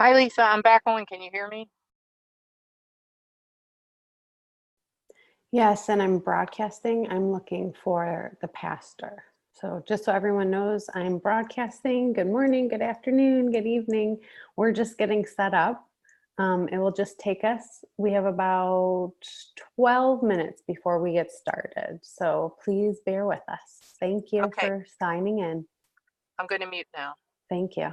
Hi, Lisa. I'm back on. Can you hear me? Yes, and I'm broadcasting. I'm looking for the pastor. So just so everyone knows, I'm broadcasting. Good morning, good afternoon, good evening. We're just getting set up. It will just take us, we have about 12 minutes before we get started. So please bear with us. Thank you Okay, for signing in. I'm going to mute now. Thank you.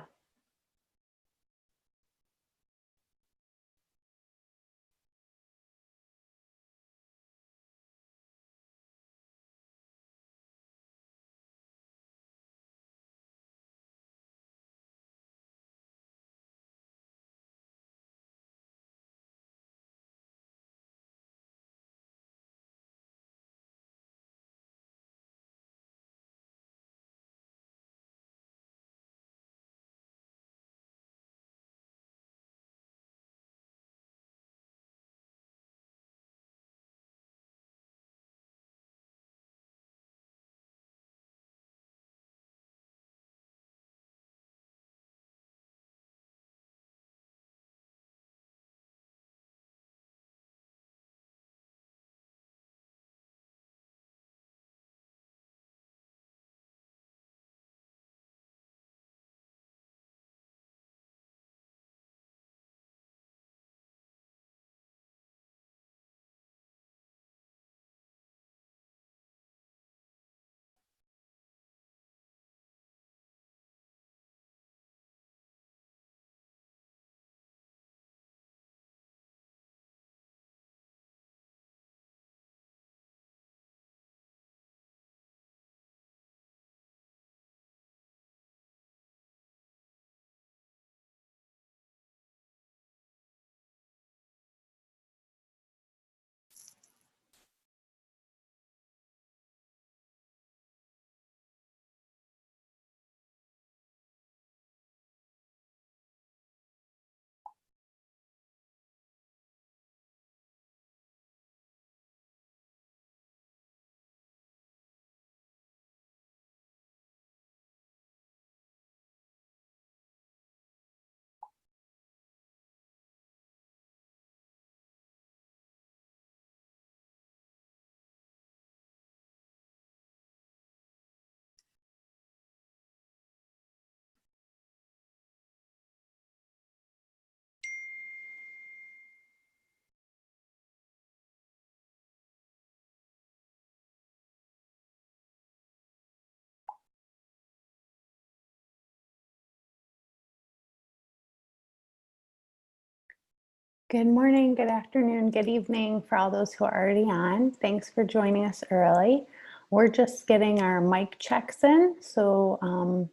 Good morning, good afternoon, good evening for all those who are already on. Thanks for joining us early. We're just getting our mic checks in, so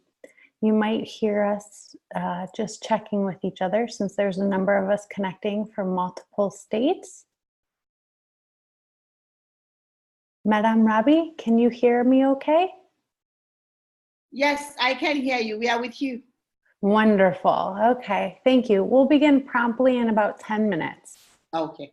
you might hear us just checking with each other since there's a number of us connecting from multiple states. Madame Rabi, can you hear me okay? Yes, I can hear you. We are with you. Wonderful. Okay, thank you. We'll begin promptly in about 10 minutes. Okay.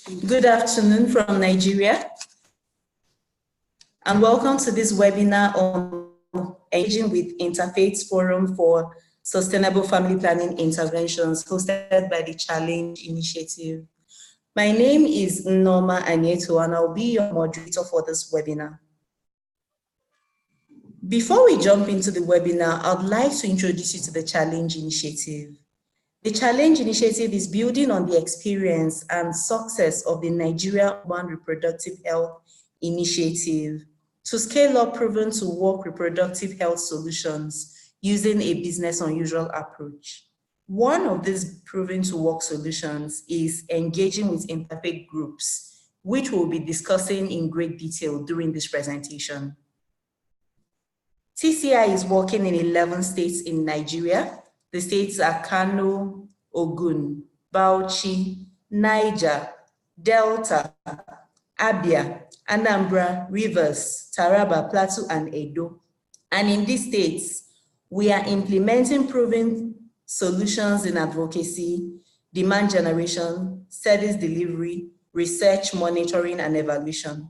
Good afternoon from Nigeria, and welcome to this webinar on engaging with Interfaith Forum for Sustainable Family Planning Interventions hosted by the Challenge Initiative. My name is NURHI-adapted, and I'll be your moderator for this webinar. Before we jump into the webinar, I'd like to introduce you to the Challenge Initiative. The Challenge Initiative is building on the experience and success of the Nigeria Urban Reproductive Health Initiative to scale up proven to work reproductive health solutions using a business unusual approach. One of these proven to work solutions is engaging with interfaith groups, which we'll be discussing in great detail during this presentation. TCI is working in 11 states in Nigeria. The states are Kano, Ogun, Bauchi, Niger, Delta, Abia, Anambra, Rivers, Taraba, Plateau, and Edo. And in these states, we are implementing proven solutions in advocacy, demand generation, service delivery, research, monitoring, and evaluation.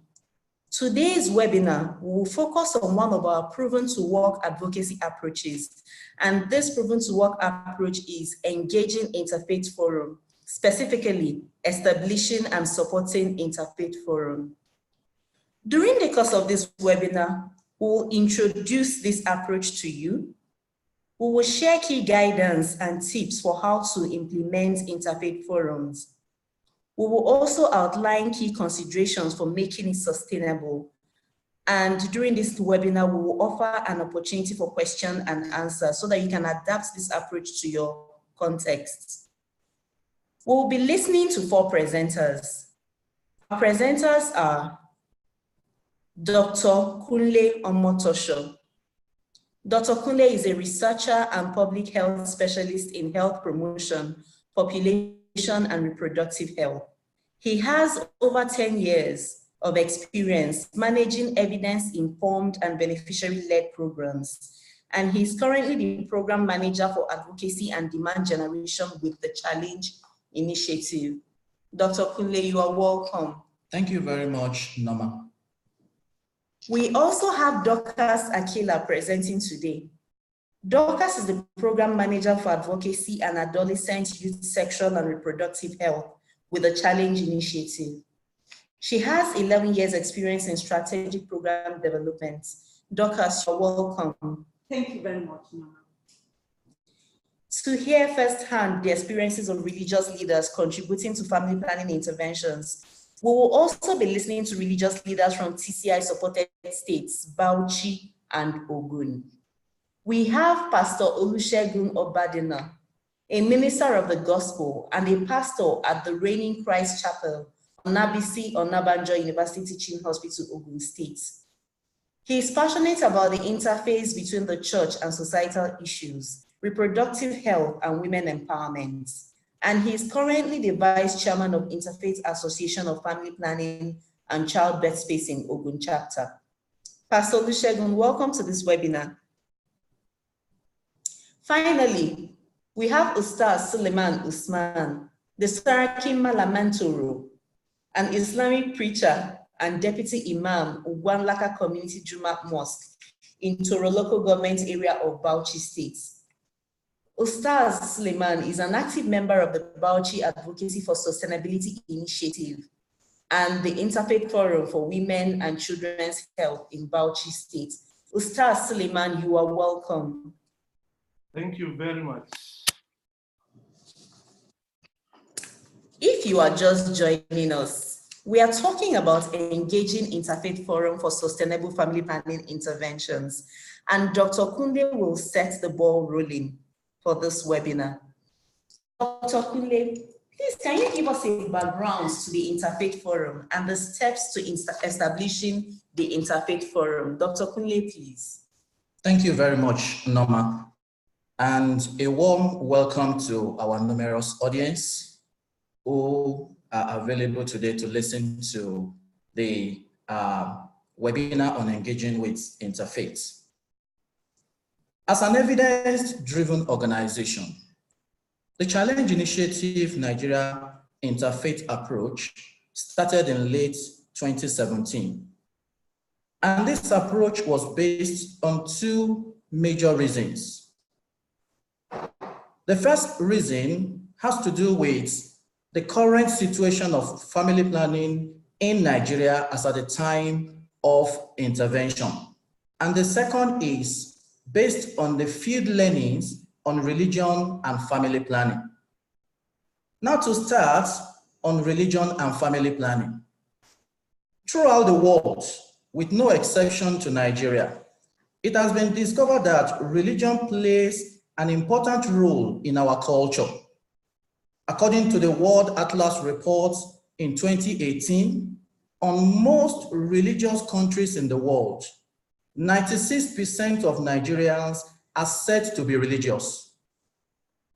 Today's webinar will focus on one of our proven to work advocacy approaches. And this proven to work approach is engaging interfaith forum, specifically establishing and supporting interfaith forum. During the course of this webinar, we will introduce this approach to you. We will share key guidance and tips for how to implement interfaith forums. We will also outline key considerations for making it sustainable. And during this webinar, we will offer an opportunity for question and answer so that you can adapt this approach to your context. We'll be listening to 4 presenters. Our presenters are Dr. Kunle Omotosho. Dr. Kunle is a researcher and public health specialist in health promotion, population, and reproductive health. He has over 10 years of experience managing evidence-informed and beneficiary-led programs, and he's currently the program manager for advocacy and demand generation with the Challenge Initiative. Dr. Kunle, you are welcome. Thank you very much, Norma. We also have Dorcas Akila presenting today. Dorcas is the program manager for advocacy and adolescent youth sexual and reproductive health with the Challenge Initiative. She has 11 years experience in strategic program development. Dorcas, you're welcome. Thank you very much, Norma. To hear firsthand the experiences of religious leaders contributing to family planning interventions, we will also be listening to religious leaders from TCI-supported states, Bauchi and Ogun. We have Pastor Olusegun Obadina, a minister of the gospel and a pastor at the Reigning Christ Chapel, Onabisi Onabanjo University Teaching Hospital, Ogun State. He is passionate about the interface between the church and societal issues, reproductive health, and women empowerment. And he is currently the vice chairman of Interfaith Association of Family Planning and Childbirth Space in Ogun chapter. Pastor Olusegun, welcome to this webinar. Finally, we have Ustaz Suleiman Usman, the Saraki Malamantoro, an Islamic preacher and deputy imam of Gwanlaka Community Jumat Mosque in Toro local government area of Bauchi State. Ustaz Suleiman is an active member of the Bauchi Advocacy for Sustainability Initiative and the Interfaith Forum for Women and Children's Health in Bauchi State. Ustaz Suleiman, you are welcome. Thank you very much. If you are just joining us, we are talking about engaging Interfaith Forum for Sustainable Family Planning Interventions, and Dr. Kunle will set the ball rolling for this webinar. Dr. Kunle, please can you give us a background to the Interfaith Forum and the steps to establishing the Interfaith Forum? Dr. Kunle, please. Thank you very much, Norma. And a warm welcome to our numerous audience who are available today to listen to the webinar on engaging with interfaith. As an evidence-driven organization, the Challenge Initiative Nigeria Interfaith approach started in late 2017. And this approach was based on two major reasons. The first reason has to do with the current situation of family planning in Nigeria as at the time of intervention. And the second is based on the field learnings on religion and family planning. Now to start on religion and family planning. Throughout the world, with no exception to Nigeria, it has been discovered that religion plays an important role in our culture. According to the World Atlas report in 2018, on most religious countries in the world, 96% of Nigerians are said to be religious.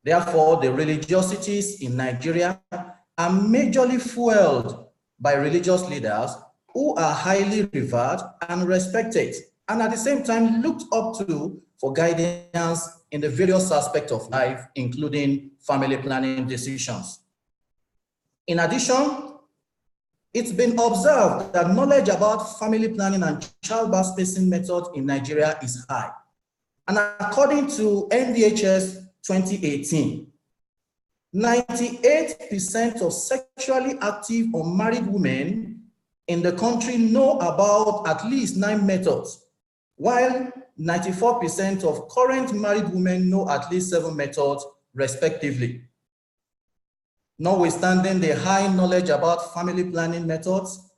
Therefore, the religiosities in Nigeria are majorly fueled by religious leaders who are highly revered and respected, and at the same time looked up to for guidance in the various aspects of life, including family planning decisions. In addition, it's been observed that knowledge about family planning and childbirth spacing methods in Nigeria is high. And according to NDHS 2018, 98% of sexually active unmarried women in the country know about at least 9 methods, while 94% of current married women know at least 7 methods, respectively. Notwithstanding the high knowledge about family planning methods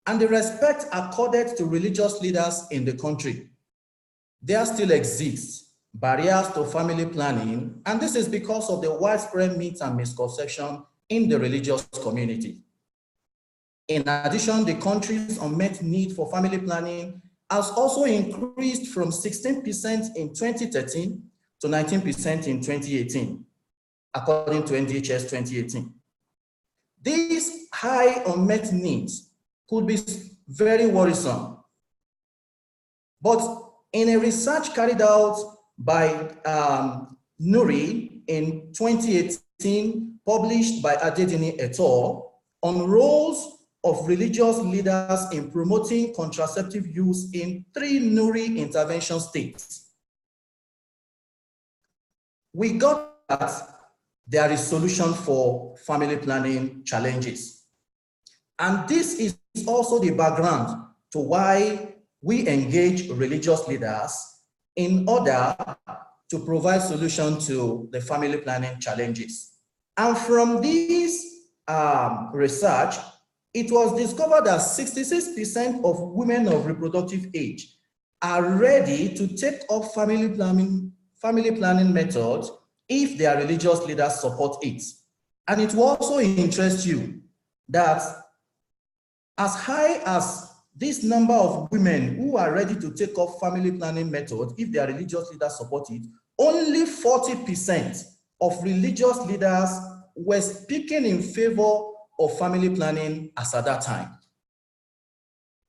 and the respect accorded to religious leaders in the country, there still exists barriers to family planning, and this is because of the widespread myths and misconceptions in the religious community. In addition, the country's unmet need for family planning has also increased from 16% in 2013 to 19% in 2018, according to NDHS 2018. These high unmet needs could be very worrisome. But in a research carried out by NURHI in 2018, published by Adedini et al. On roles of religious leaders in promoting contraceptive use in 3 NURHI intervention states, we got that there is solution for family planning challenges. And this is also the background to why we engage religious leaders in order to provide solution to the family planning challenges. And from this research, it was discovered that 66% of women of reproductive age are ready to take up family planning methods if their religious leaders support it. And it will also interest you that as high as this number of women who are ready to take up family planning methods if their religious leaders support it, only 40% of religious leaders were speaking in favor of family planning as at that time.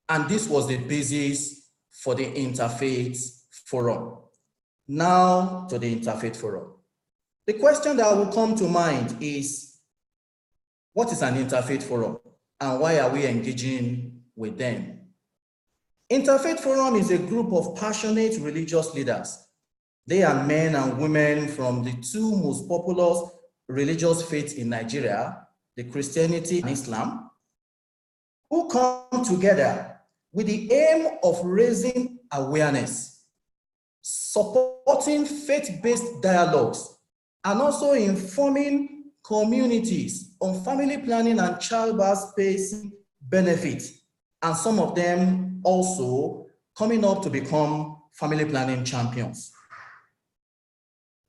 And this was the basis for the Interfaith Forum. Now to the Interfaith Forum. The question that will come to mind is, what is an Interfaith Forum and why are we engaging with them? Interfaith Forum is a group of passionate religious leaders. They are men and women from the 2 most popular religious faiths in Nigeria, the Christianity and Islam, who come together with the aim of raising awareness, supporting faith-based dialogues, and also informing communities on family planning and childbirth spacing benefits, and some of them also coming up to become family planning champions.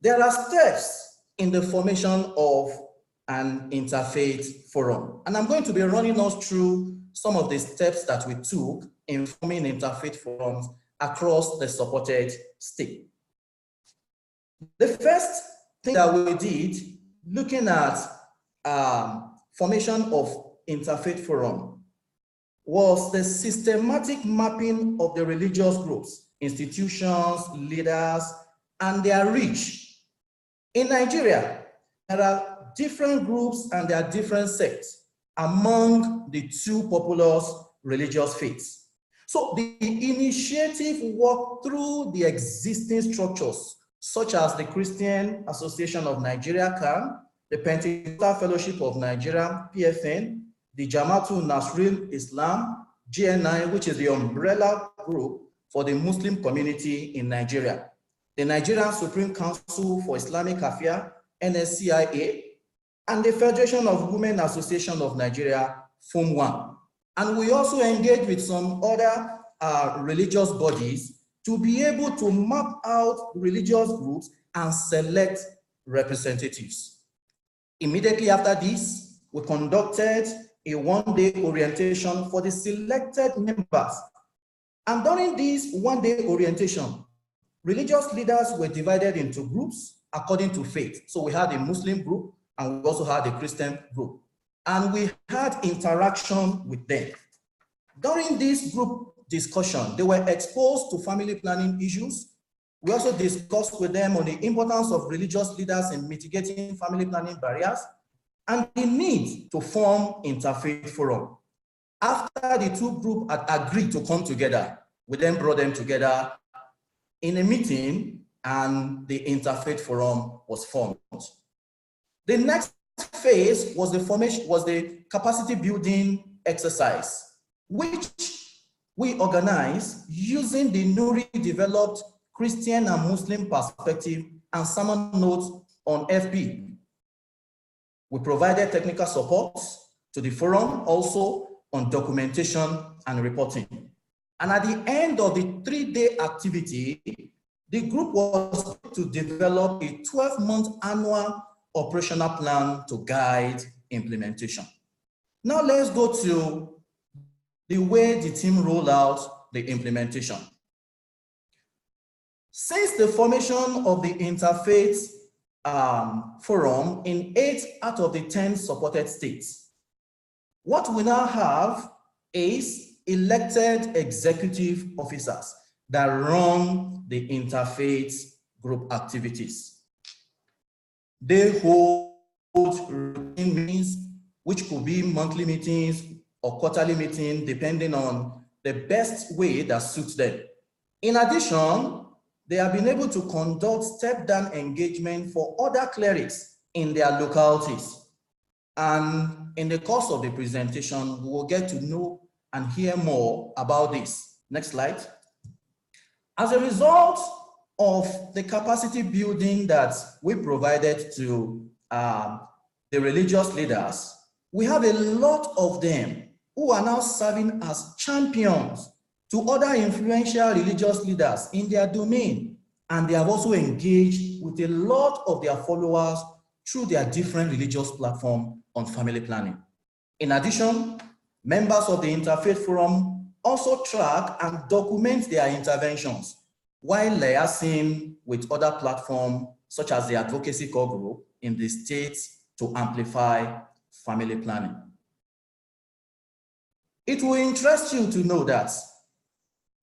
There are steps in the formation of an Interfaith Forum, and I'm going to be running us through some of the steps that we took in forming Interfaith Forums across the supported state. The first thing that we did, looking at formation of Interfaith Forum, was the systematic mapping of the religious groups, institutions, leaders, and their reach. In Nigeria, there are different groups and there are different sects. among the two popular religious faiths. So the initiative worked through the existing structures, such as the Christian Association of Nigeria, CAN, the Pentecostal Fellowship of Nigeria, PFN, the Jamaatul Nasrul Islam, GNI, which is the umbrella group for the Muslim community in Nigeria, the Nigerian Supreme Council for Islamic Affairs, NSCIA, and the Federation of Women Association of Nigeria, FOM1. And we also engage with some other religious bodies to be able to map out religious groups and select representatives. Immediately after this, we conducted a one-day orientation for the selected members. And during this one-day orientation, religious leaders were divided into groups according to faith. So we had a Muslim group and we also had a Christian group. And we had interaction with them. During this group discussion, they were exposed to family planning issues. We also discussed with them on the importance of religious leaders in mitigating family planning barriers and the need to form interfaith forum. After the two groups had agreed to come together, we then brought them together in a meeting and the interfaith forum was formed. The next phase was the capacity building exercise, which we organized using the NURHI-developed Christian and Muslim perspective and sermon notes on FP. We provided technical support to the forum also on documentation and reporting. And at the end of the 3-day activity, the group was to develop a 12-month annual operational plan to guide implementation. Now let's go to the way the team rolled out the implementation. Since the formation of the Interfaith Forum in 8 out of the 10 supported states, what we now have is elected executive officers that run the interfaith group activities. They hold routine meetings, which could be monthly meetings or quarterly meetings, depending on the best way that suits them. In addition, they have been able to conduct step-down engagement for other clerics in their localities. And in the course of the presentation, we will get to know and hear more about this. Next slide. As a result of the capacity building that we provided to the religious leaders, we have a lot of them who are now serving as champions to other influential religious leaders in their domain. And they have also engaged with a lot of their followers through their different religious platforms on family planning. In addition, members of the Interfaith Forum also track and document their interventions while liaising with other platforms such as the Advocacy Core Group in the states to amplify family planning. It will interest you to know that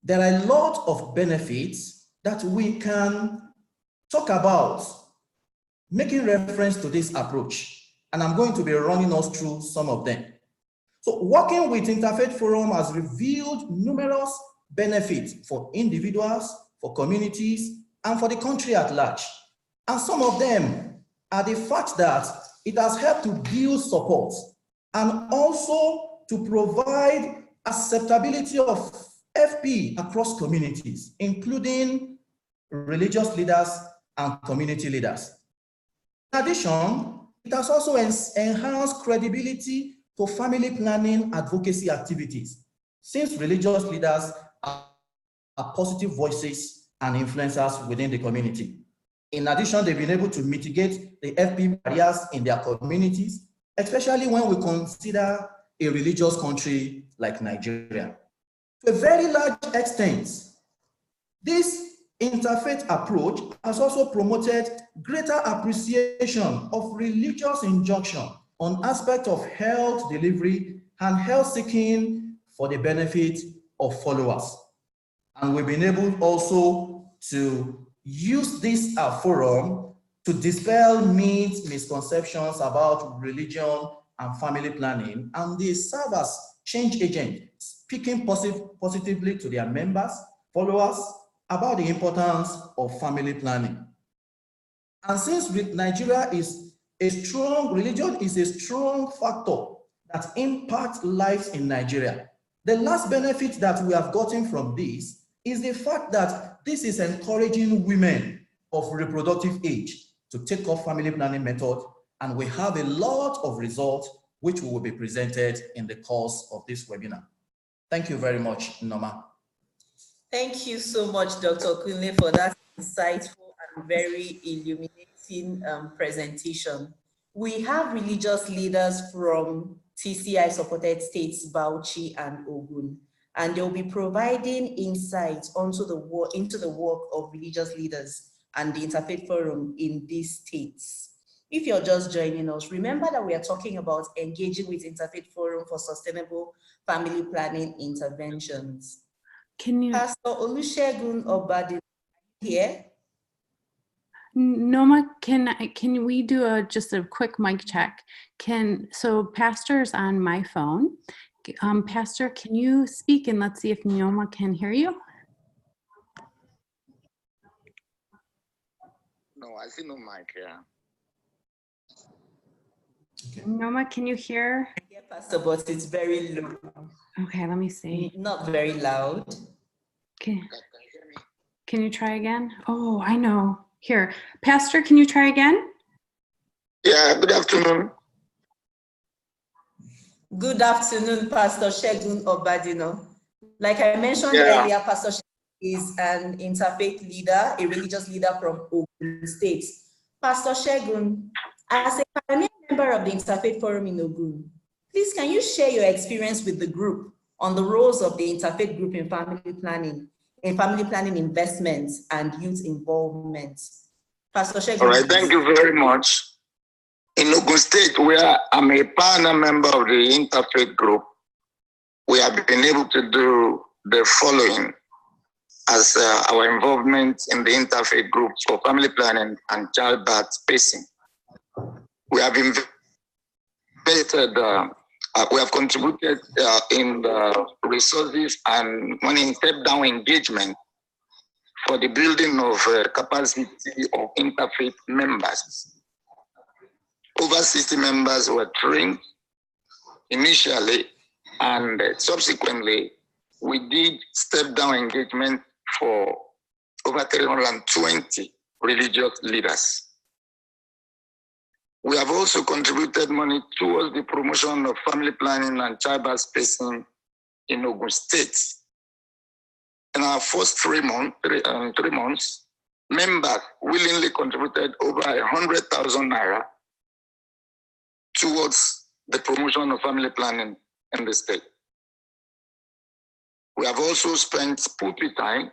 there are a lot of benefits that we can talk about making reference to this approach. And I'm going to be running us through some of them. So working with Interfaith Forum has revealed numerous benefits for individuals, for communities, and for the country at large. And some of them are the fact that it has helped to build support and also to provide acceptability of FP across communities, including religious leaders and community leaders. In addition, it has also enhanced credibility for family planning advocacy activities, since religious leaders are positive voices and influencers within the community. In addition, they've been able to mitigate the FP barriers in their communities, especially when we consider a religious country like Nigeria. To a very large extent, this interfaith approach has also promoted greater appreciation of religious injunction on aspects of health delivery and health seeking for the benefit of followers. And we've been able also to use this forum to dispel myths, misconceptions about religion and family planning, and they serve as change agents, speaking positively to their members, followers, about the importance of family planning. And since Nigeria is a strong, religion is a strong factor that impacts lives in Nigeria, the last benefit that we have gotten from this is the fact that this is encouraging women of reproductive age to take up family planning method, and we have a lot of results which will be presented in the course of this webinar. Thank you very much, Norma. Thank you so much, Dr. Kunle, for that insightful and very illuminating presentation. We have religious leaders from TCI supported states, Bauchi and Ogun, and they'll be providing insights into the work of religious leaders and the Interfaith Forum in these states. If you're just joining us, remember that we are talking about engaging with Interfaith Forum for sustainable family planning interventions. Can you, Pastor Olusegun Obadi here? Noma, can we do just a quick mic check? So Pastor's on my phone. Pastor, can you speak and let's see if Noma can hear you? No, I see no mic here. Okay. Noma, can you hear? Yeah, Pastor, but it's very low. Okay, let me see. Not very loud. Okay. Can you hear me? Can you try again? Oh, I know. Here, Pastor, can you try again? Yeah, good afternoon. Good afternoon, Pastor Shegun Obadino. Like I mentioned Yeah. earlier, Pastor Shegun is an interfaith leader, a religious leader from Ogun State. Pastor Shegun, as a pioneer member of the Interfaith Forum in Ogun, please can you share your experience with the group on the roles of the interfaith group in family planning investments and youth involvement? Pastor Shegun. All right, thank you very much. In Ogun State, where I'm a pioneer member of the Interfaith group, we have been able to do the following as our involvement in the Interfaith group for family planning and childbirth spacing. We have invested, we have contributed in the resources and money in step-down engagement for the building of capacity of interfaith members. Over 60 members were trained initially, and subsequently, we did step-down engagement for over 320 religious leaders. We have also contributed money towards the promotion of family planning and childbirth spacing in Ogun State. In our first 3 months, members willingly contributed over 100,000 naira towards the promotion of family planning in the state. We have also spent pulpit time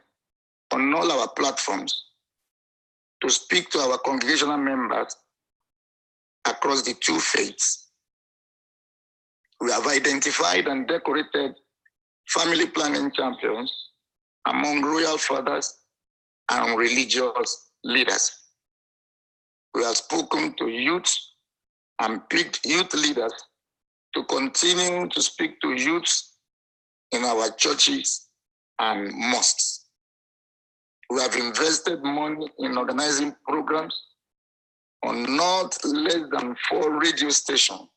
on all our platforms to speak to our congregational members across the 2 faiths. We have identified and decorated family planning champions among royal fathers and religious leaders. We have spoken to youth and picked youth leaders to continue to speak to youths in our churches and mosques. We have invested money in organizing programs on not less than 4 radio stations.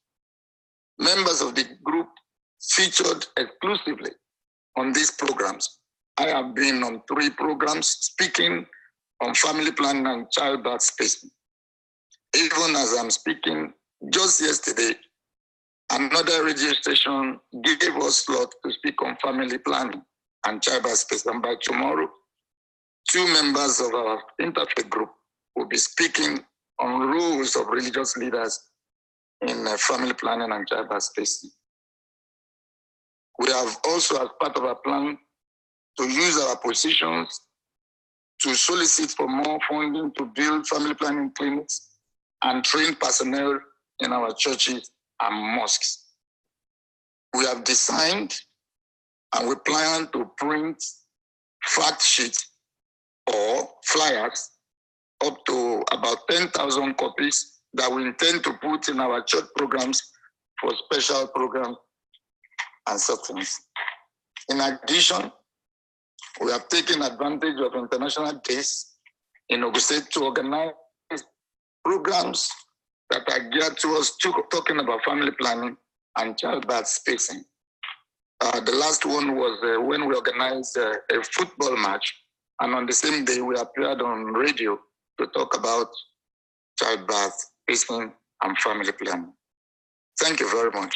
Members of the group featured exclusively on these programs. I have been on 3 programs speaking on family planning and childbirth spacing. Even as I'm speaking, just yesterday, another radio station gave us slot to speak on family planning and childbirth spacing. And by tomorrow, 2 members of our interfaith group will be speaking on roles of religious leaders in family planning and childbirth spacing. We have also, as part of our plan, to use our positions to solicit for more funding to build family planning clinics and train personnel in our churches and mosques. We have designed and we plan to print fact sheets or flyers up to about 10,000 copies that we intend to put in our church programs for special programs and settings. In addition, we have taken advantage of International Days in Ogun State to organize programs that are geared towards talking about family planning and childbirth spacing. The last one was when we organized a football match, and on the same day we appeared on radio to talk about childbirth, spacing, and family planning. Thank you very much.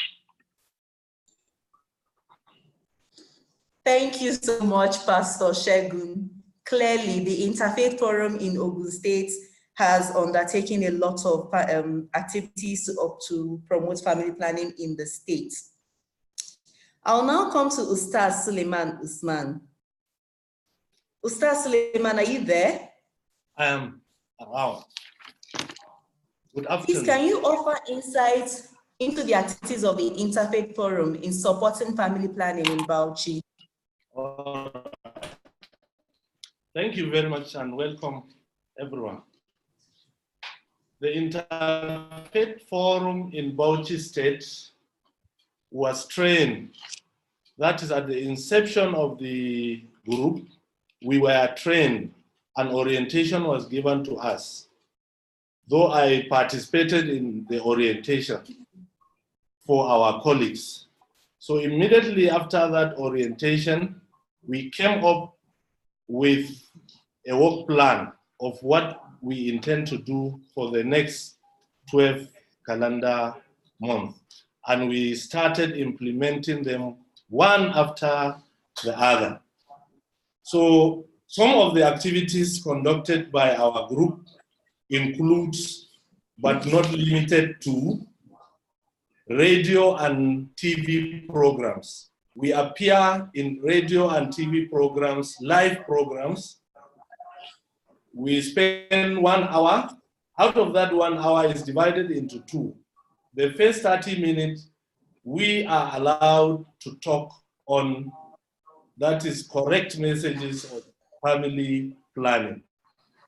Thank you so much, Pastor Shegun. Clearly, the Interfaith Forum in Ogun State has undertaken a lot of activities to promote family planning in the state. I'll now come to Ustaz Suleiman Usman. Ustaz Suleiman, are you there? I am around. Good Please, afternoon. can you offer insights into the activities of the Interfaith Forum in supporting family planning in Bauchi? Thank you very much and welcome everyone. The Interfaith Forum in Bauchi State was trained, that is at the inception of the group, we were trained and orientation was given to us. Though I participated in the orientation for our colleagues. So immediately after that orientation, we came up with a work plan of what we intend to do for the next 12 calendar months. And we started implementing them one after the other. So some of the activities conducted by our group includes, but not limited to, radio and TV programs. We appear in radio and TV programs, live programs. We spend 1 hour. Out of that 1 hour is divided into 2. The first 30 minutes, we are allowed to talk on, that is, correct messages of family planning.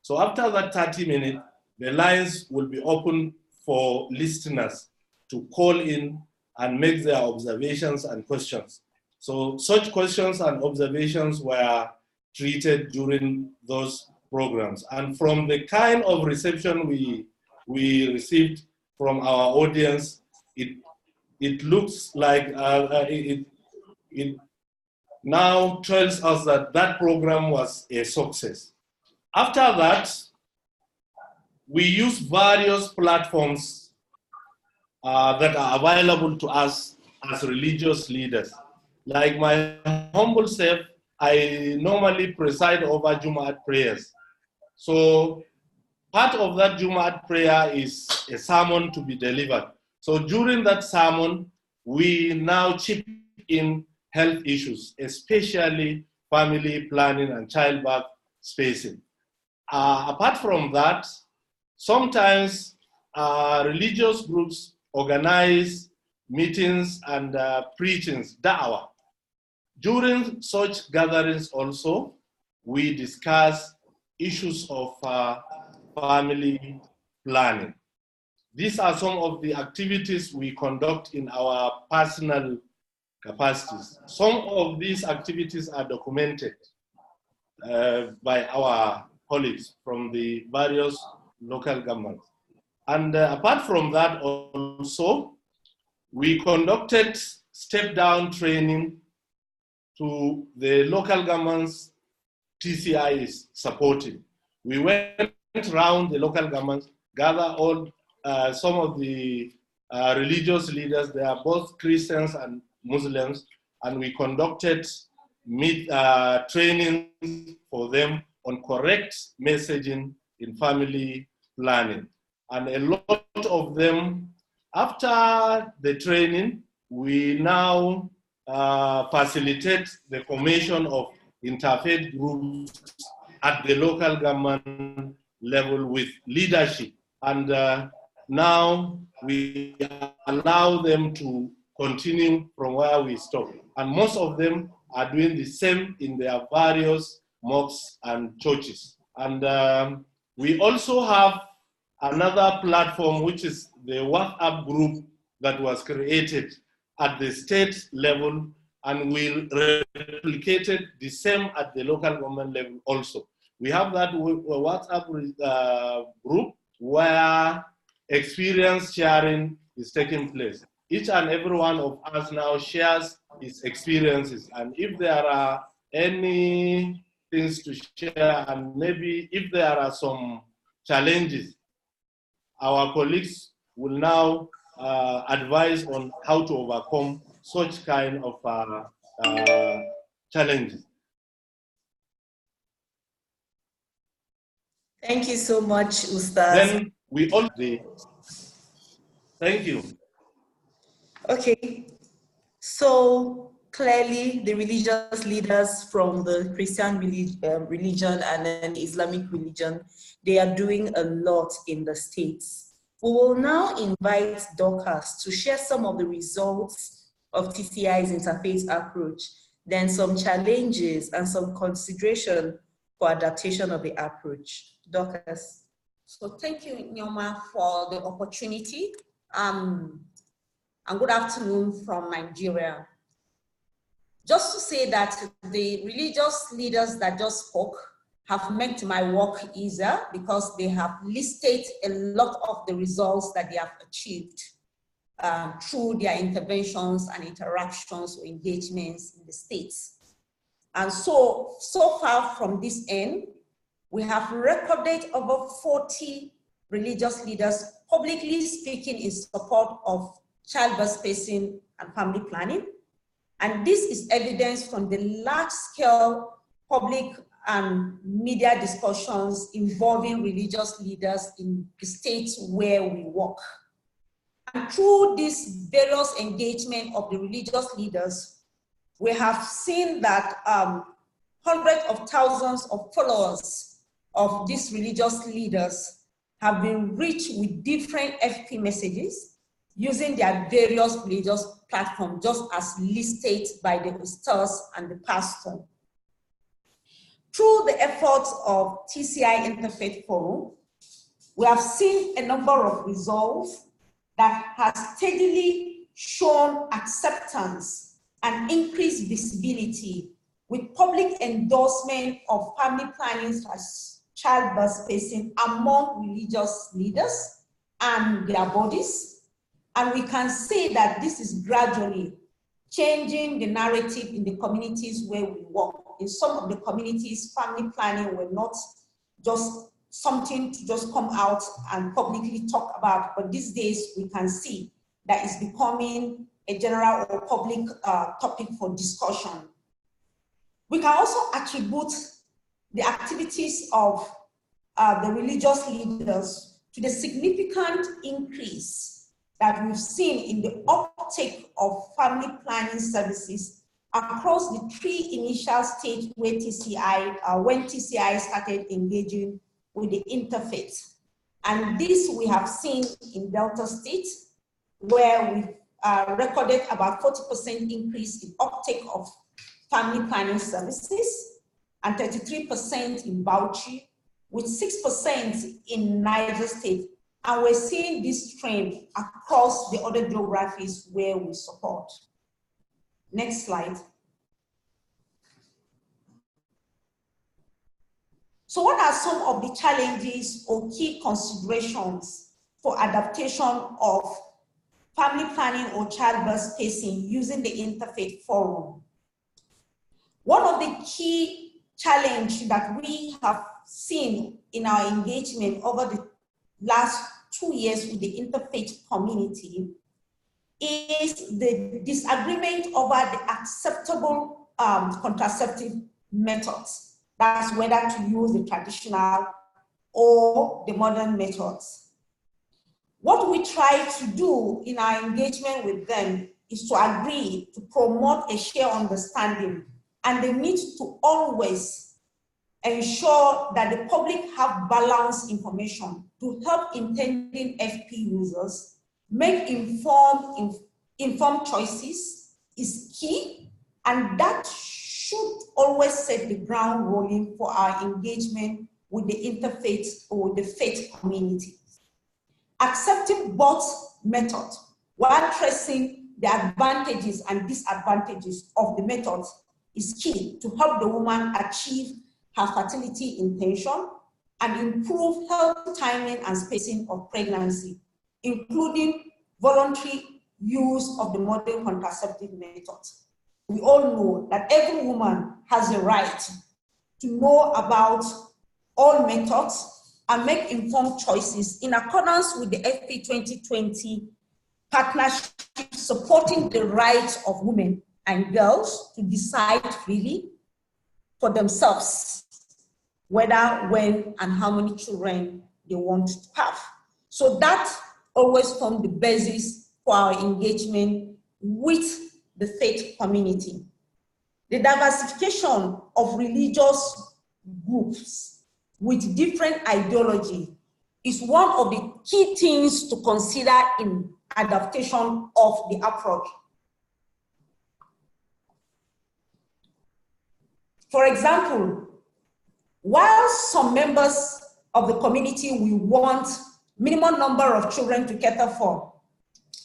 So after that 30 minutes, the lines will be open for listeners to call in and make their observations and questions. So such questions and observations were treated during those programs. And from the kind of reception we received from our audience, it looks like it now tells us that that program was a success. After that, we use various platforms that are available to us as religious leaders. Like my humble self, I normally preside over Jumu'at prayers. So part of that Jumu'at prayer is a sermon to be delivered. So during that sermon, we now chip in health issues, especially family planning and childbirth spacing. Apart from that, sometimes religious groups organize meetings and preachings, da'wah. During such gatherings also, we discuss issues of family planning. These are some of the activities we conduct in our personal capacities. Some of these activities are documented by our colleagues from the various local governments. And apart from that also, we conducted step-down training to the local governments TCI is supporting. We went around the local governments, gather all some of the religious leaders. They are both Christians and Muslims, and we conducted training for them on correct messaging in family planning. And a lot of them, after the training, we now facilitate the formation of interfaith groups at the local government level with leadership. And now we allow them to continue from where we stopped. And most of them are doing the same in their various mosques and churches. And we also have another platform, which is the WhatsApp group that was created at the state level, and will replicate it the same at the local government level also. We have that WhatsApp group where experience sharing is taking place. Each and every one of us now shares his experiences, and if there are any things to share, and maybe if there are some challenges, our colleagues will now advise on how to overcome such kind of challenges. Thank you so much, Ustaz. Then we all thank you. Okay, so clearly the religious leaders from the Christian religion and then the Islamic religion, they are doing a lot in the States. We will now invite Dorcas to share some of the results of TCI's interfaith approach, then some challenges and some consideration for adaptation of the approach. Dorcas. So thank you, Nyoma, for the opportunity. And good afternoon from Nigeria. Just to say that the religious leaders that just spoke have made my work easier because they have listed a lot of the results that they have achieved through their interventions and interactions or engagements in the States. And so far from this end, we have recorded over 40 religious leaders publicly speaking in support of childbirth spacing and family planning. And this is evidence from the large-scale public and media discussions involving religious leaders in the states where we work. And through this various engagement of the religious leaders, we have seen that hundreds of thousands of followers of these religious leaders have been reached with different FP messages using their various religious platforms, just as listed by the ustaz and the pastor. Through the efforts of TCI Interfaith Forum, we have seen a number of results that has steadily shown acceptance and increased visibility with public endorsement of family planning / childbirth spacing among religious leaders and their bodies. And we can say that this is gradually changing the narrative in the communities where we work. In some of the communities, family planning were not just something to just come out and publicly talk about, but these days we can see that it's becoming a general or public topic for discussion. We can also attribute the activities of the religious leaders to the significant increase that we've seen in the uptake of family planning services across the 3 initial stages where TCI, when TCI started engaging with the interfaith. And this we have seen in Delta State, where we've recorded about 40% increase in uptake of family planning services, and 33% in Bauchi, with 6% in Niger State. And we're seeing this trend across the other geographies where we support. Next slide. So what are some of the challenges or key considerations for adaptation of family planning or childbirth spacing using the Interfaith Forum? One of the key challenges that we have seen in our engagement over the last 2 years with the interfaith community is the disagreement over the acceptable contraceptive methods. That's whether to use the traditional or the modern methods. What we try to do in our engagement with them is to agree to promote a shared understanding and the need to always ensure that the public have balanced information to help intending FP users make informed choices is key, and that should always set the ground rolling for our engagement with the interfaith or the faith community. Accepting both methods while tracing the advantages and disadvantages of the method is key to help the woman achieve her fertility intention and improve health timing and spacing of pregnancy, including voluntary use of the modern contraceptive method. We all know that every woman has a right to know about all methods and make informed choices in accordance with the FP 2020 partnership supporting the rights of women and girls to decide freely for themselves whether, when, and how many children they want to have. So that always forms the basis for our engagement with the faith community. The diversification of religious groups with different ideology is one of the key things to consider in adaptation of the approach. For example, while some members of the community will want minimum number of children to cater for,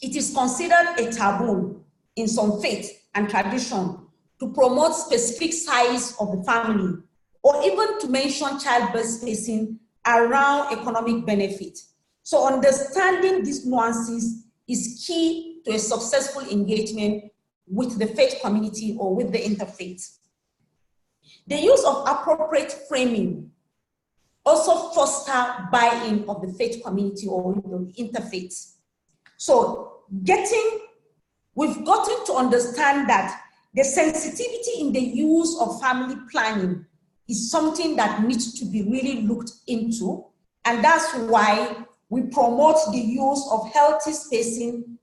it is considered a taboo in some faith and tradition to promote specific size of the family or even to mention childbirth spacing around economic benefit. So understanding these nuances is key to a successful engagement with the faith community or with the interfaith. The use of appropriate framing also foster buy-in of the faith community or the interfaith. So we've gotten to understand that the sensitivity in the use of family planning is something that needs to be really looked into. And that's why we promote the use of healthy spacing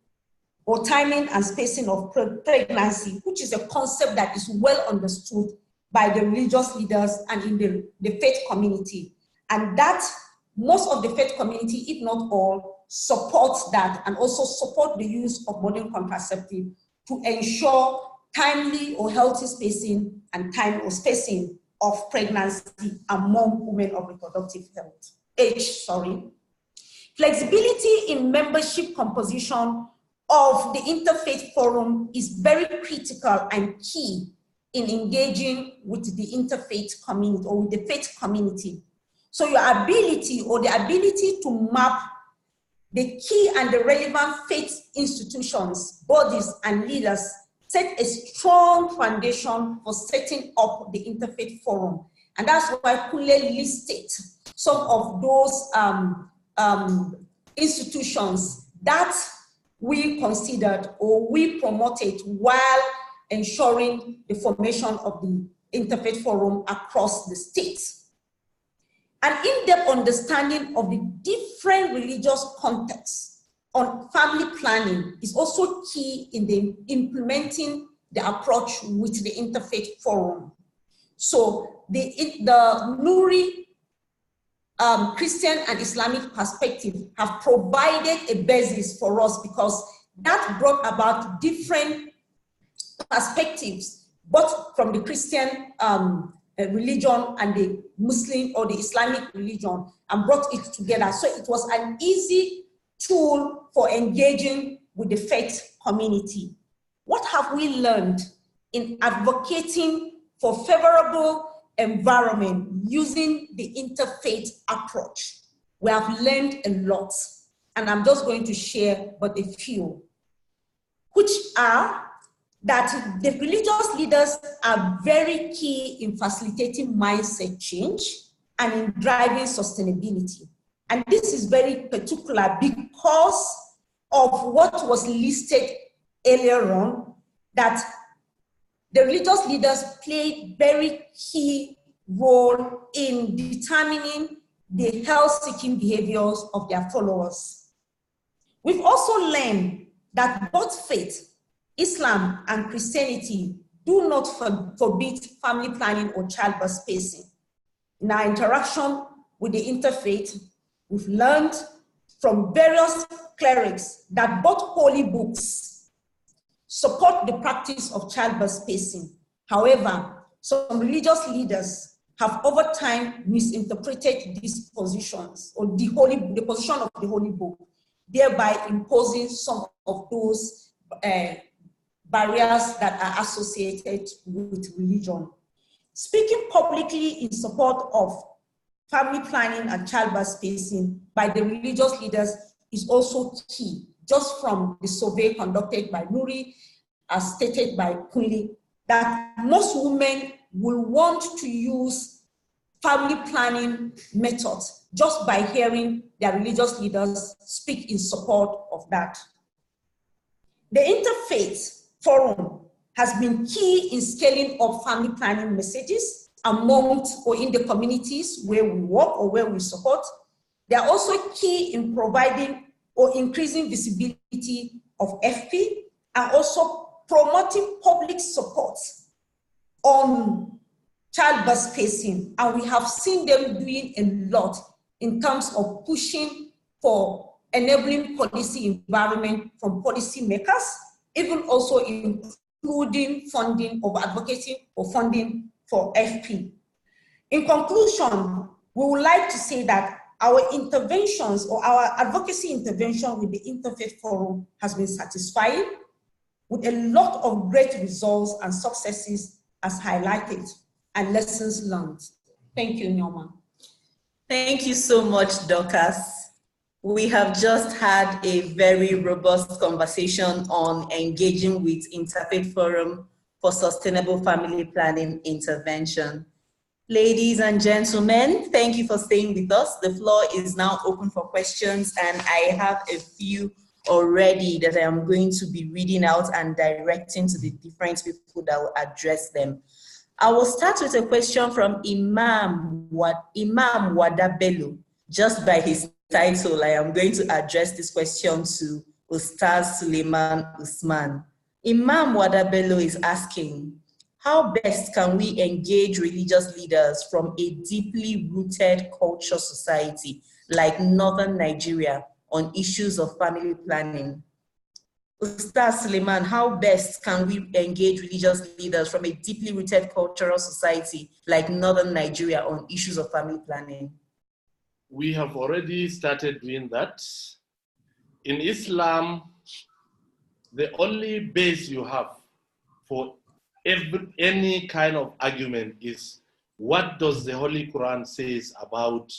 or timing and spacing of pregnancy, which is a concept that is well understood by the religious leaders and in the faith community. And that most of the faith community, if not all, supports that and also support the use of modern contraceptive to ensure timely or healthy spacing and time or spacing of pregnancy among women of reproductive age. Flexibility in membership composition of the Interfaith Forum is very critical and key in engaging with the interfaith community or with the faith community. So your ability or the ability to map the key and the relevant faith institutions, bodies, and leaders set a strong foundation for setting up the Interfaith Forum. And that's why Kule listed some of those institutions that we considered or we promoted while ensuring the formation of the Interfaith Forum across the states. An in-depth understanding of the different religious contexts on family planning is also key in the implementing the approach with the Interfaith Forum. So the NURHI Christian and Islamic perspective have provided a basis for us because that brought about different perspectives, both from the Christian religion and the Muslim or the Islamic religion, and brought it together. So it was an easy tool for engaging with the faith community. What have we learned in advocating for favorable environment using the interfaith approach? We have learned a lot, and I'm just going to share but a few, which are that the religious leaders are very key in facilitating mindset change and in driving sustainability. And this is very particular because of what was listed earlier on, that the religious leaders play very key role in determining the health-seeking behaviors of their followers. We've also learned that both faith, Islam and Christianity, do not forbid family planning or childbirth spacing. In our interaction with the interfaith, we've learned from various clerics that both holy books support the practice of childbirth spacing. However, some religious leaders have over time misinterpreted these positions or the position of the holy book thereby imposing some of those barriers that are associated with religion. Speaking publicly in support of family planning and childbirth spacing by the religious leaders is also key. Just from the survey conducted by NURHI, as stated by Kunli, that most women will want to use family planning methods just by hearing their religious leaders speak in support of that. The Interfaith Forum has been key in scaling up family planning messages amongst or in the communities where we work or where we support. They are also key in providing or increasing visibility of FP and also promoting public support on childbirth spacing. And we have seen them doing a lot in terms of pushing for enabling policy environment from policy makers, even also including funding or advocating for funding for FP. In conclusion, we would like to say that our interventions or our advocacy intervention with the Interfaith Forum has been satisfying, with a lot of great results and successes as highlighted and lessons learned. Thank you, Norma. Thank you so much, Dorcas. We have just had a very robust conversation on engaging with Interfaith Forum for Sustainable Family Planning Intervention. Ladies and gentlemen, thank you for staying with us. The floor is now open for questions, and I have a few already that I am going to be reading out and directing to the different people that will address them. I will start with a question from Imam Wadabelu. Just by his title, I am going to address this question to Ustaz Suleiman Usman. Imam Wadabelu is asking, how best can we engage religious leaders from a deeply rooted culture society like Northern Nigeria on issues of family planning? Ustaz Suleiman, how best can we engage religious leaders from a deeply rooted cultural society like Northern Nigeria on issues of family planning? We have already started doing that. In Islam, the only base you have for any kind of argument is what does the Holy Quran says about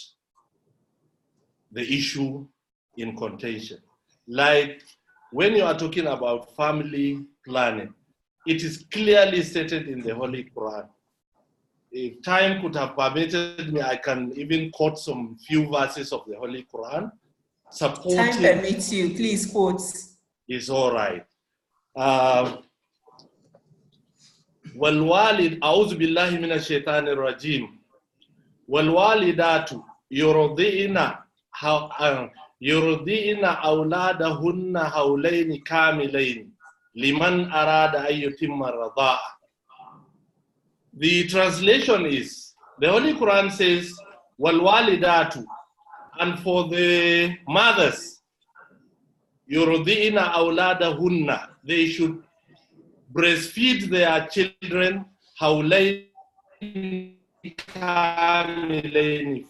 the issue in contention. Like when you are talking about family planning, it is clearly stated in the Holy Quran. If time could have permitted me, I can even quote some few verses of the Holy Quran. Supporting time permits you, please quote. Is all right. والوالد أعوذ بالله من الشيطان الرجيم والوالدات يرضعن أولادهن حولين كاملين لمن أراد أن يتم الرضاعة. The translation is, the Holy Quran says, والوالدات, and for the mothers, يرضعن أولادهن, they should breastfeed their children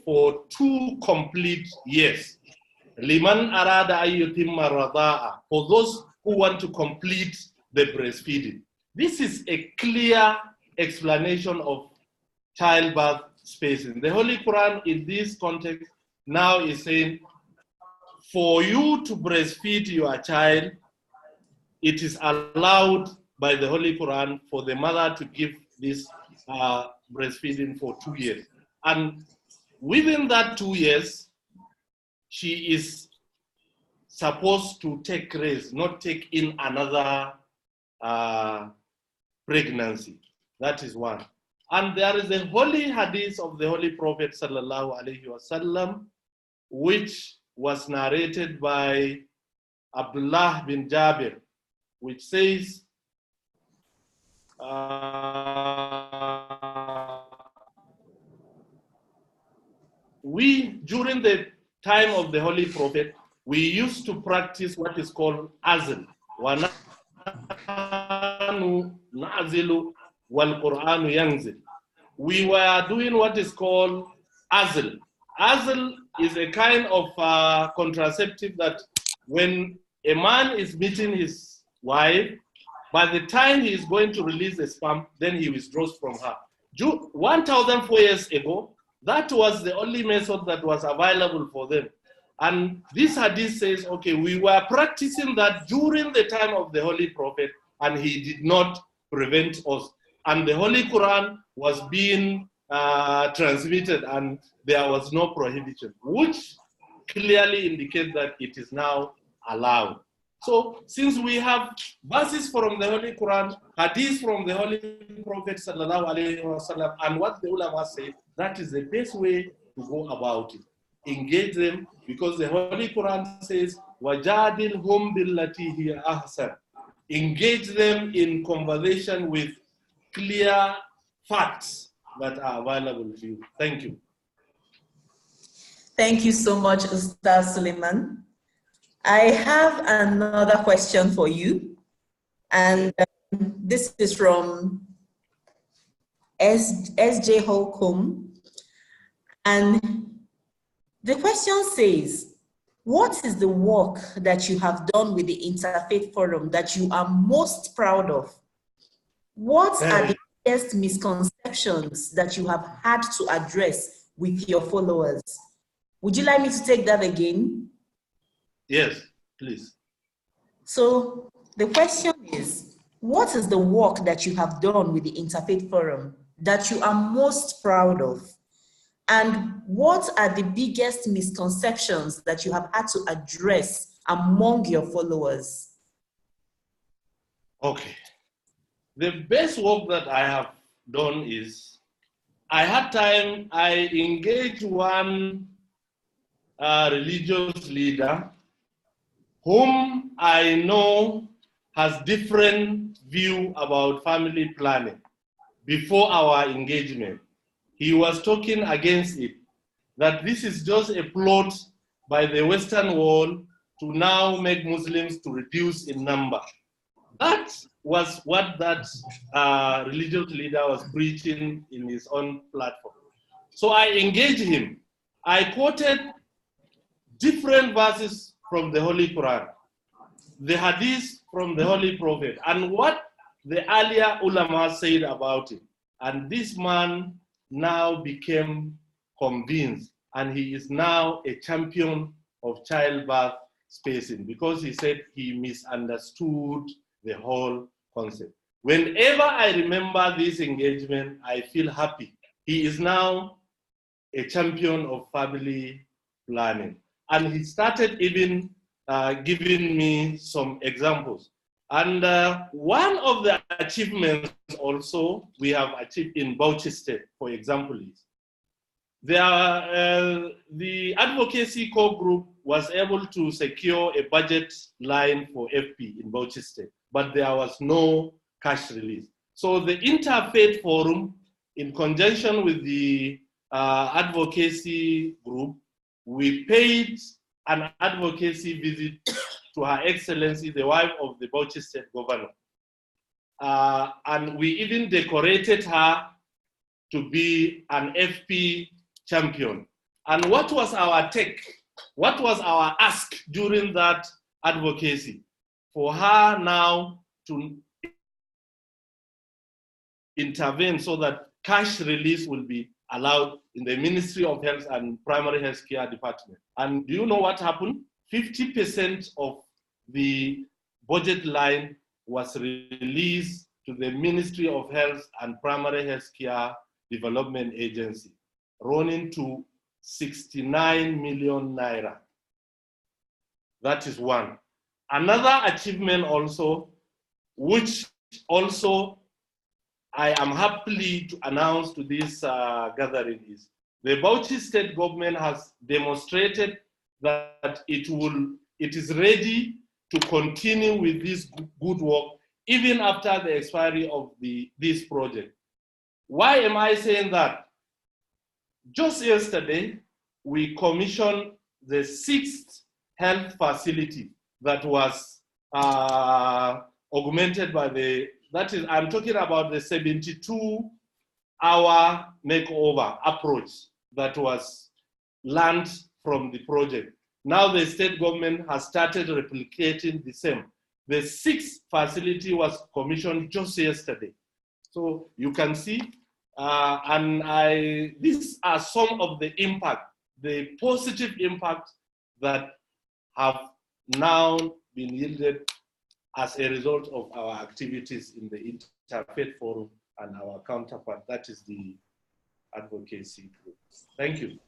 for 2 complete years. Liman arada ayyutimma radaa, for those who want to complete the breastfeeding. This is a clear explanation of childbirth spacing. The Holy Quran in this context now is saying, for you to breastfeed your child, it is allowed by the Holy Quran for the mother to give this breastfeeding for 2 years. And within that 2 years, she is supposed to take rest, not take in another pregnancy. That is one. And there is a holy hadith of the Holy Prophet sallallahu alaihi wasallam, which was narrated by Abdullah bin Jabir, which says, during the time of the Holy Prophet, we used to practice what is called azl. We were doing what is called azl. Azl is a kind of contraceptive that when a man is meeting his wife, by the time he is going to release the sperm, then he withdraws from her. 1,004 years ago, that was the only method that was available for them. And this hadith says, okay, we were practicing that during the time of the Holy Prophet, and he did not prevent us. And the Holy Quran was being transmitted, and there was no prohibition, which clearly indicates that it is now allowed. So since we have verses from the Holy Quran, hadith from the Holy Prophet sallallahu alaihi wasallam, and what the ulama say, that is the best way to go about it. Engage them, because the Holy Quran says, وَجَادِلْهُمْ بِالَّتِي هِيَ أَحْسَنُ. Engage them in conversation with clear facts that are available to you. Thank you. Thank you so much, Ustaz Suleiman. I have another question for you, and this is from S.J. Holcomb, and the question says, what is the work that you have done with the Interfaith Forum that you are most proud of? What are the biggest misconceptions that you have had to address with your followers? Would you like me to take that again? Yes, please. So the question is, what is the work that you have done with the Interfaith Forum that you are most proud of? And what are the biggest misconceptions that you have had to address among your followers? Okay. The best work that I have done is, I engaged one religious leader whom I know has different view about family planning before our engagement. He was talking against it, that this is just a plot by the Western world to now make Muslims to reduce in number. That was what that religious leader was preaching in his own platform. So I engaged him. I quoted different verses from the Holy Quran, the hadith from the Holy Prophet, and what the earlier ulama said about it. And this man now became convinced, and he is now a champion of childbirth spacing, because he said he misunderstood the whole concept. Whenever I remember this engagement, I feel happy. He is now a champion of family planning. And he started even giving me some examples. And one of the achievements also we have achieved in Bauchi State, for example, is the advocacy core group was able to secure a budget line for FP in Bauchi State, but there was no cash release. So the Interfaith Forum, in conjunction with the advocacy group, we paid an advocacy visit to Her Excellency, the wife of the Bauchi State Governor. And we even decorated her to be an FP champion. And what was our take? What was our ask during that advocacy? For her now to intervene so that cash release will be allowed in the Ministry of Health and Primary Health Care Department. And do you know what happened? 50% of the budget line was released to the Ministry of Health and Primary Health Care Development Agency, running to 69 million naira. That is one. Another achievement also, which also I am happy to announce to this gathering, is the Bauchi State government has demonstrated that it is ready to continue with this good work even after the expiry of this project. Why am I saying that? Just yesterday, we commissioned the 6th health facility that was augmented by I'm talking about the 72-hour makeover approach that was learned from the project. Now the state government has started replicating the same. The 6th facility was commissioned just yesterday. So you can see, these are some of the impact, the positive impact that have now been yielded as a result of our activities in the Interfaith Forum and our counterpart, that is the advocacy group. Thank you.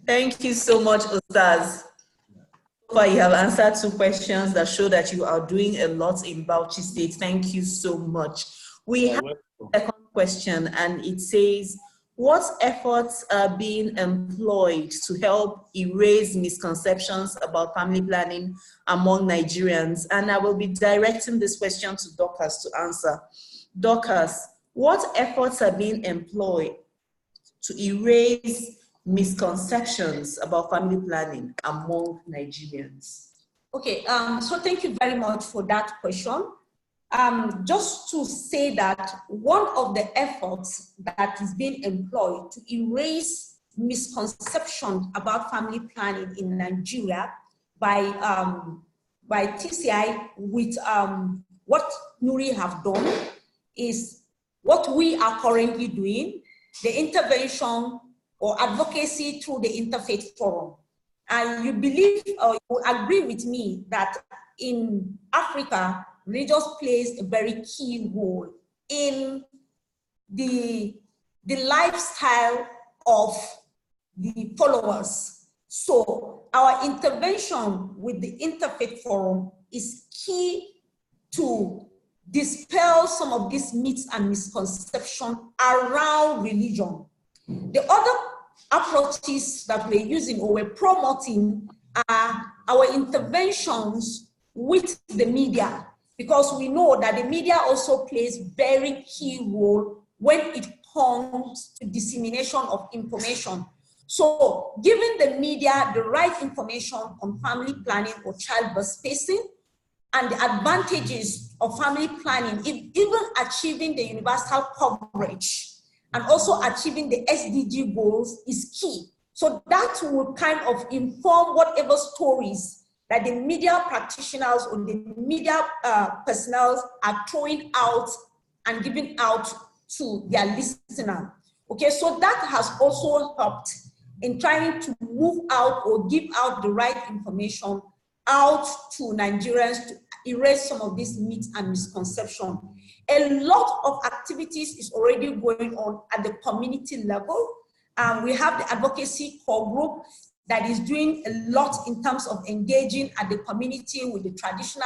Thank you so much, Ustaz. So far, you have answered 2 questions that show that you are doing a lot in Bauchi State. Thank you so much. We have a second question, and it says, what efforts are being employed to help erase misconceptions about family planning among Nigerians? And I will be directing this question to Dorcas to answer. Dorcas, what efforts are being employed to erase misconceptions about family planning among Nigerians? Okay, so thank you very much for that question. Just to say that one of the efforts that is being employed to erase misconceptions about family planning in Nigeria by TCI with what NURHI have done is what we are currently doing, the intervention or advocacy through the Interfaith Forum. And you believe or you agree with me that in Africa, religion plays a very key role in the lifestyle of the followers. So our intervention with the Interfaith Forum is key to dispel some of these myths and misconceptions around religion. The other approaches that we're using or we're promoting are our interventions with the media, because we know that the media also plays very key role when it comes to dissemination of information. So giving the media the right information on family planning or childbirth spacing and the advantages of family planning, even achieving the universal coverage and also achieving the SDG goals is key. So that will kind of inform whatever stories that the media practitioners or the media personnel are throwing out and giving out to their listener. Okay, so that has also helped in trying to move out or give out the right information out to Nigerians to erase some of these myths and misconceptions. A lot of activities is already going on at the community level. We have the advocacy core group that is doing a lot in terms of engaging at the community with the traditional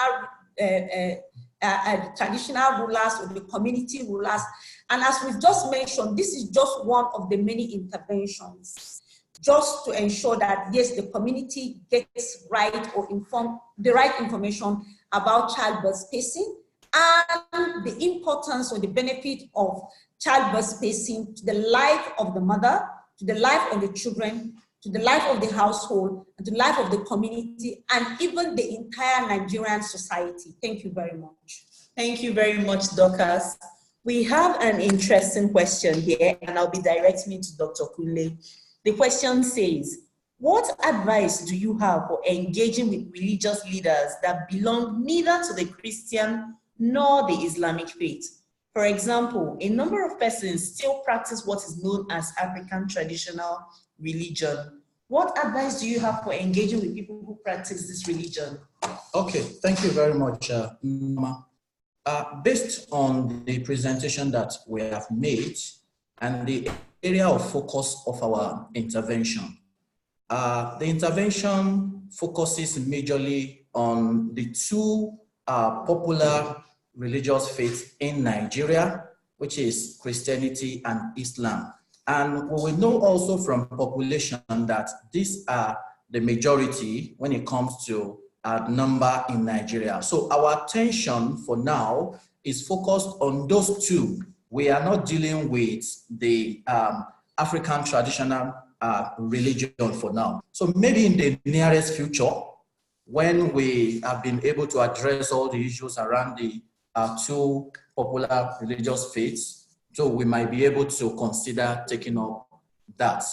rulers or the community rulers. And as we've just mentioned, this is just one of the many interventions, just to ensure that, yes, the community gets right or informed the right information about childbirth spacing and the importance or the benefit of childbirth spacing to the life of the mother, to the life of the children, to the life of the household, and to the life of the community, and even the entire Nigerian society. Thank you very much. Thank you very much, Dorcas. We have an interesting question here, and I'll be directing it to Dr. Kunle. The question says, what advice do you have for engaging with religious leaders that belong neither to the Christian nor the Islamic faith? For example, a number of persons still practice what is known as African traditional religion. What advice do you have for engaging with people who practice this religion? Okay, thank you very much, Norma. Based on the presentation that we have made and the area of focus of our intervention, the intervention focuses majorly on the 2 popular religious faiths in Nigeria, which is Christianity and Islam. And we will know also from population that these are the majority when it comes to number in Nigeria. So our attention for now is focused on those 2. We are not dealing with the African traditional religion for now. So maybe in the nearest future, when we have been able to address all the issues around the 2 popular religious faiths, so we might be able to consider taking up that.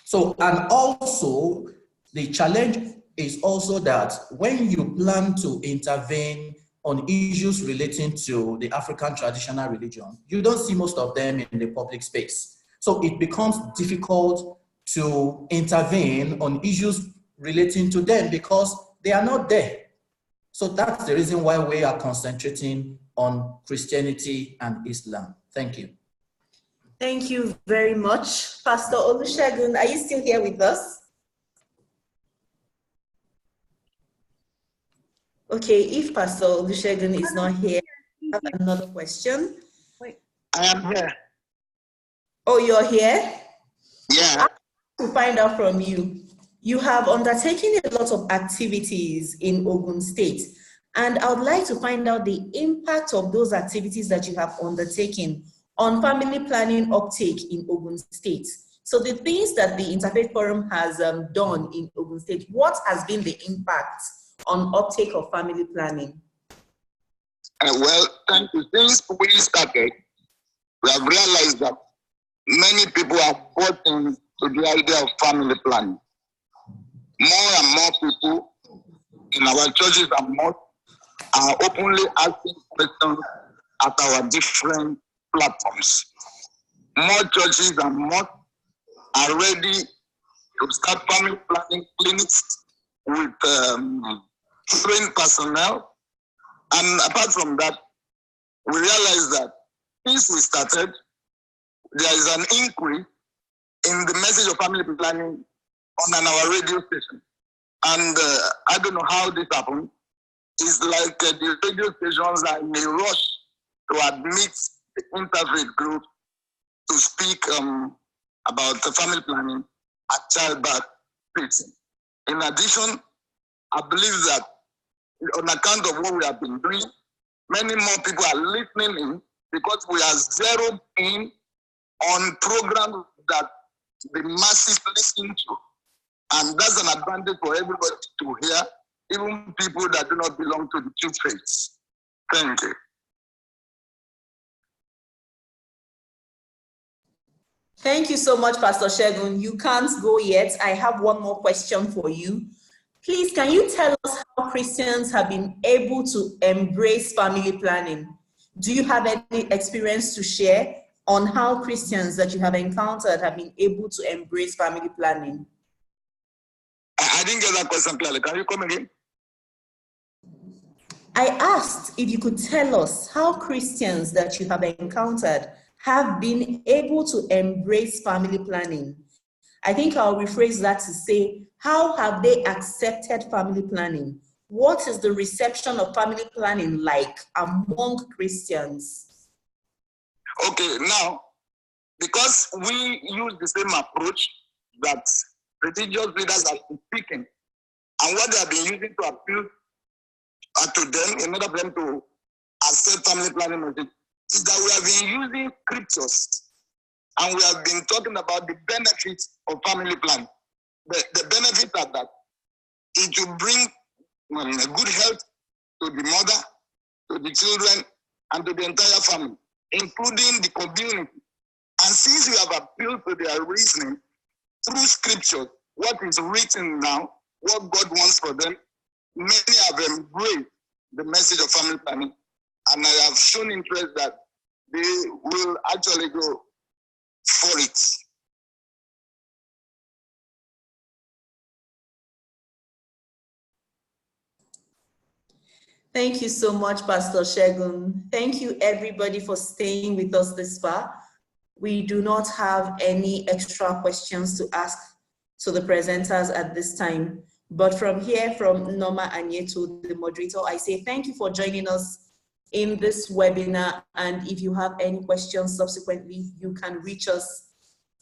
So, and also The challenge is also that when you plan to intervene on issues relating to the African traditional religion, you don't see most of them in the public space. So it becomes difficult to intervene on issues relating to them because they are not there. So that's the reason why we are concentrating on Christianity and Islam. Thank you. Thank you very much. Pastor Olusegun, are you still here with us? Okay, if Pastor Olusegun is not here, I have another question. I am here. Oh, you're here? Yeah. To find out from you, you have undertaken a lot of activities in Ogun State, and I would like to find out the impact of those activities that you have undertaken on family planning uptake in Ogun State. So the things that the Interfaith Forum has done in Ogun State, what has been the impact on uptake of family planning? Well, thank you. Since we started, we have realized that many people have bought into the idea of family planning. More and more people in our churches and mosques are openly asking questions at our different platforms. More churches and mosques are ready to start family planning clinics with trained personnel. And apart from that, we realized that since we started, there is an increase in the message of family planning on our radio station. And I don't know how this happened. It's like the radio stations are in a rush to admit the Interfaith group to speak about the family planning and childbirth treatment. In addition, I believe that on account of what we have been doing, many more people are listening in because we are zeroed in on programs that the masses listen to. And that's an advantage for everybody to hear, even people that do not belong to the two faiths. Thank you. Thank you so much, Pastor Segun. You can't go yet. I have one more question for you. Please, can you tell us how Christians have been able to embrace family planning? Do you have any experience to share on how Christians that you have encountered have been able to embrace family planning? I didn't get that question clearly. Can you come again? I asked if you could tell us how Christians that you have encountered have been able to embrace family planning. I think I'll rephrase that to say, how have they accepted family planning? What is the reception of family planning like among Christians? Okay, now, because we use the same approach that religious leaders have been speaking, and what they have been using to appeal to them in order for them to accept family planning message, is that we have been using scriptures and we have been talking about the benefits of family planning. The benefits are that it will bring good health to the mother, to the children, and to the entire family, including the community. And since we have appealed to their reasoning through scripture, what is written now, what God wants for them, many have embraced the message of family planning, and I have shown interest that they will actually go for it. Thank you so much, Pastor Segun. Thank you, everybody, for staying with us this far. We do not have any extra questions to ask to the presenters at this time. But from here, from Noma Anyeto, the moderator, I say thank you for joining us in this webinar. And if you have any questions subsequently, you can reach us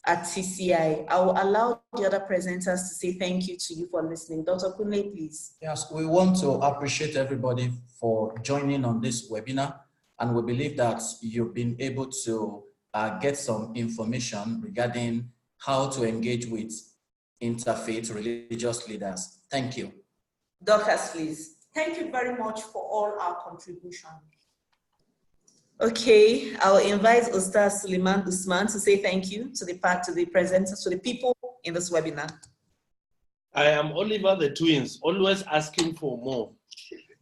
at TCI. I will allow the other presenters to say thank you to you for listening. Dr. Kunle, please. Yes, we want to appreciate everybody for joining on this webinar, and we believe that you've been able to get some information regarding how to engage with interfaith religious leaders. Thank you. Dorcas, please. Thank you very much for all our contribution. Okay, I'll invite Ustaz Suleiman Usman to say thank you to the presenters, to the people in this webinar. I am Oliver the Twins, always asking for more.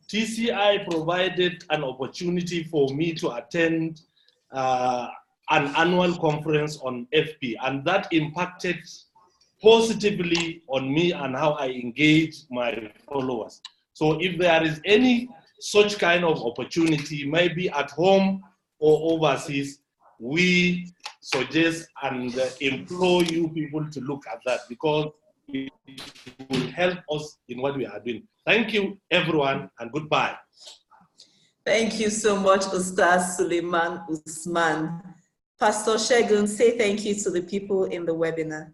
TCI provided an opportunity for me to attend an annual conference on FP, and that impacted positively on me and how I engage my followers. So if there is any such kind of opportunity, maybe at home or overseas, we suggest and implore you people to look at that, because it will help us in what we are doing. Thank you, everyone, and goodbye. Thank you so much, Ustaz Suleiman Usman. Pastor Shegun, say thank you to the people in the webinar.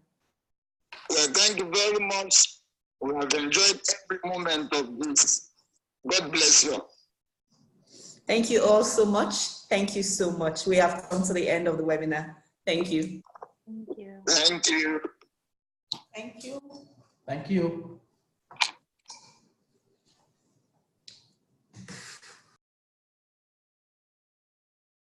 Well, thank you very much. We have enjoyed every moment of this. God bless you. Thank you all so much. Thank you so much. We have come to the end of the webinar. Thank you. Thank you. Thank you. Thank you. Thank you.